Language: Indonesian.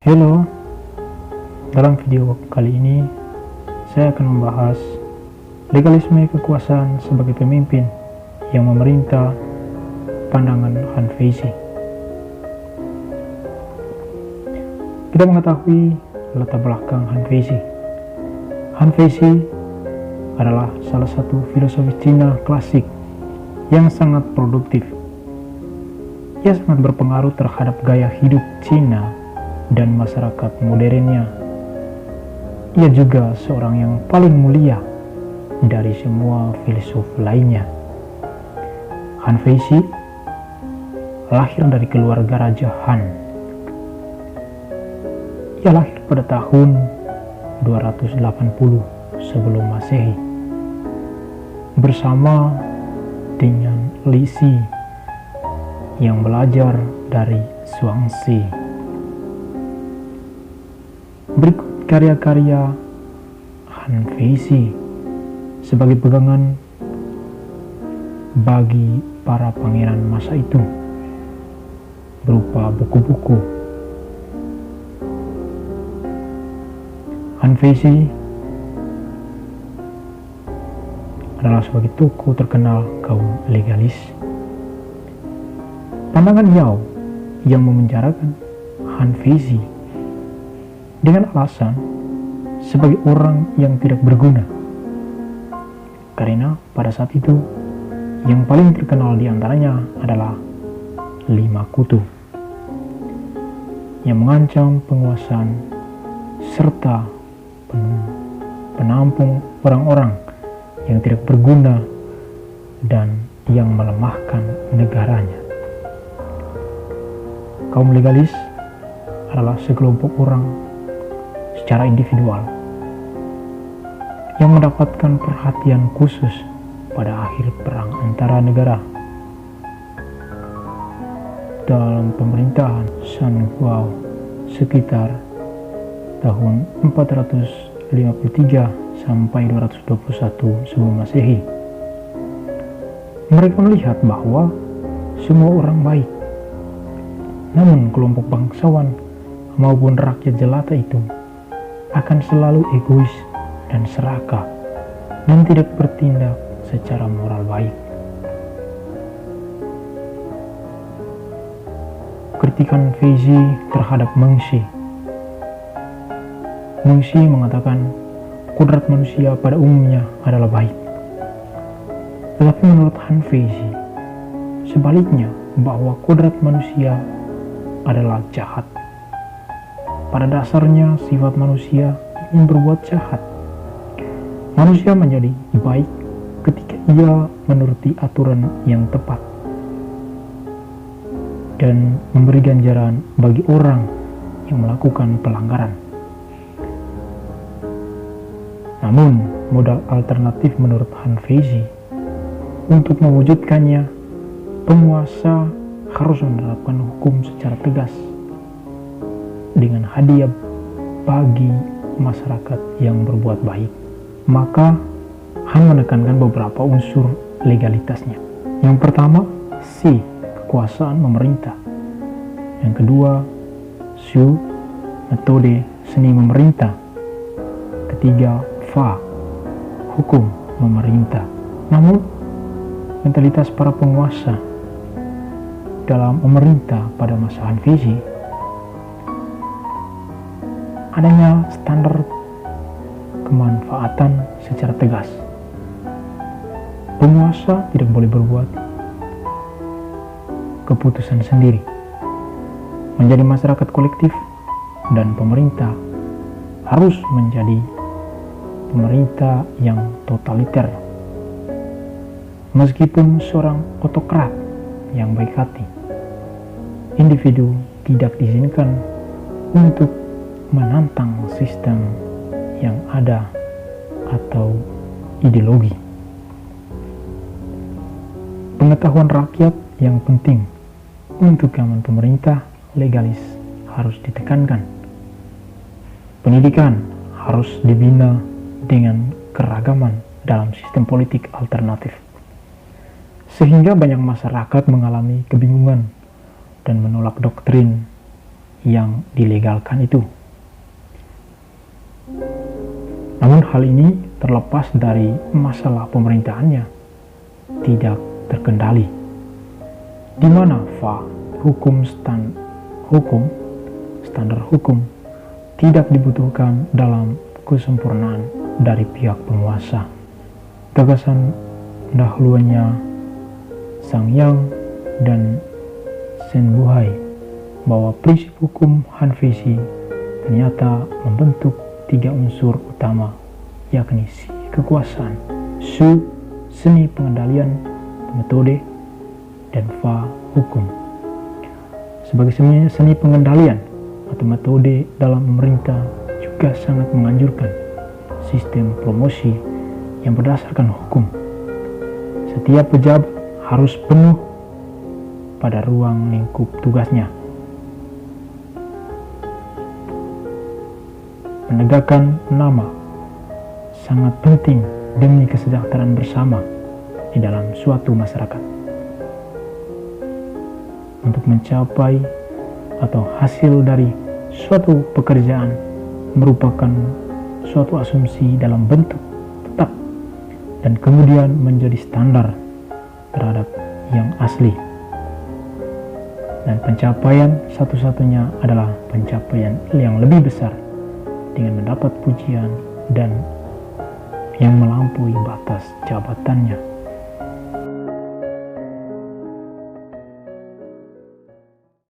Halo, dalam video kali ini saya akan membahas legalisme kekuasaan sebagai pemimpin yang memerintah pandangan Hanfeizi. Kita mengetahui latar belakang Hanfeizi. Hanfeizi adalah salah satu filosofi Cina klasik yang sangat produktif. Ia sangat berpengaruh terhadap gaya hidup Cina dan masyarakat modernnya. Ia juga seorang yang paling mulia dari semua filsuf lainnya. Hanfeizi lahir dari keluarga Raja Han. Ia lahir pada tahun 280 sebelum Masehi bersama dengan Li Shi yang belajar dari Zhuangzi. Berikut karya-karya Hanfeizi sebagai pegangan bagi para pangeran masa itu, berupa buku-buku. Hanfeizi adalah sebagai tokoh terkenal kaum legalis. Pandangan Yao yang memenjarakan Hanfeizi dengan alasan sebagai orang yang tidak berguna, karena pada saat itu yang paling terkenal diantaranya adalah 5 kutu yang mengancam penguasaan serta penampung orang-orang yang tidak berguna dan yang melemahkan negaranya. Kaum legalis adalah sekelompok orang secara individual yang mendapatkan perhatian khusus pada akhir perang antara negara. Dalam pemerintahan Shan Guo sekitar tahun 453 sampai 221 sebelum Masehi, mereka melihat bahwa semua orang baik, namun kelompok bangsawan maupun rakyat jelata itu akan selalu egois dan serakah dan tidak bertindak secara moral baik. Kritikan Hanfeizi terhadap Mengshi. Mengshi mengatakan kodrat manusia pada umumnya adalah baik, tetapi menurut Hanfeizi sebaliknya, bahwa kodrat manusia adalah jahat. Pada dasarnya sifat manusia ingin berbuat jahat. Manusia menjadi baik ketika ia menuruti aturan yang tepat dan memberi ganjaran bagi orang yang melakukan pelanggaran. Namun, modal alternatif menurut Hanfeizi untuk mewujudkannya, penguasa harus menerapkan hukum secara tegas dengan hadiah bagi masyarakat yang berbuat baik. Maka Han menekankan beberapa unsur legalitasnya. Yang pertama, Shi, kekuasaan memerintah. Yang kedua, Shu, metode seni memerintah. Ketiga, Fa, hukum memerintah. Namun, mentalitas para penguasa dalam memerintah pada masa Hanfeizi, adanya standar kemanfaatan secara tegas. Penguasa tidak boleh berbuat keputusan sendiri, menjadi masyarakat kolektif, dan pemerintah harus menjadi pemerintah yang totaliter. Meskipun seorang autokrat yang baik hati, individu tidak diizinkan untuk menantang sistem yang ada atau ideologi. Pengetahuan rakyat yang penting untuk zaman pemerintah legalis harus ditekankan. Pendidikan harus dibina dengan keragaman dalam sistem politik alternatif, sehingga banyak masyarakat mengalami kebingungan dan menolak doktrin yang dilegalkan itu. Namun hal ini terlepas dari masalah pemerintahannya tidak terkendali, di mana standar hukum tidak dibutuhkan dalam kesempurnaan dari pihak penguasa. Gagasan dahuluannya Sang Yang dan Sen Buhai bahwa prinsip hukum Hanfeishi ternyata membentuk 3 unsur utama, yakni Si kekuasaan, Su seni pengendalian metode, dan Fa hukum. Sebagai seni pengendalian atau metode dalam pemerintah juga sangat menganjurkan sistem promosi yang berdasarkan hukum. Setiap pejabat harus penuh pada ruang lingkup tugasnya. Menegakkan nama sangat penting demi kesejahteraan bersama di dalam suatu masyarakat. Untuk mencapai atau hasil dari suatu pekerjaan merupakan suatu asumsi dalam bentuk tetap dan kemudian menjadi standar terhadap yang asli. Dan pencapaian satu-satunya adalah pencapaian yang lebih besar dengan mendapat pujian dan yang melampaui batas jabatannya.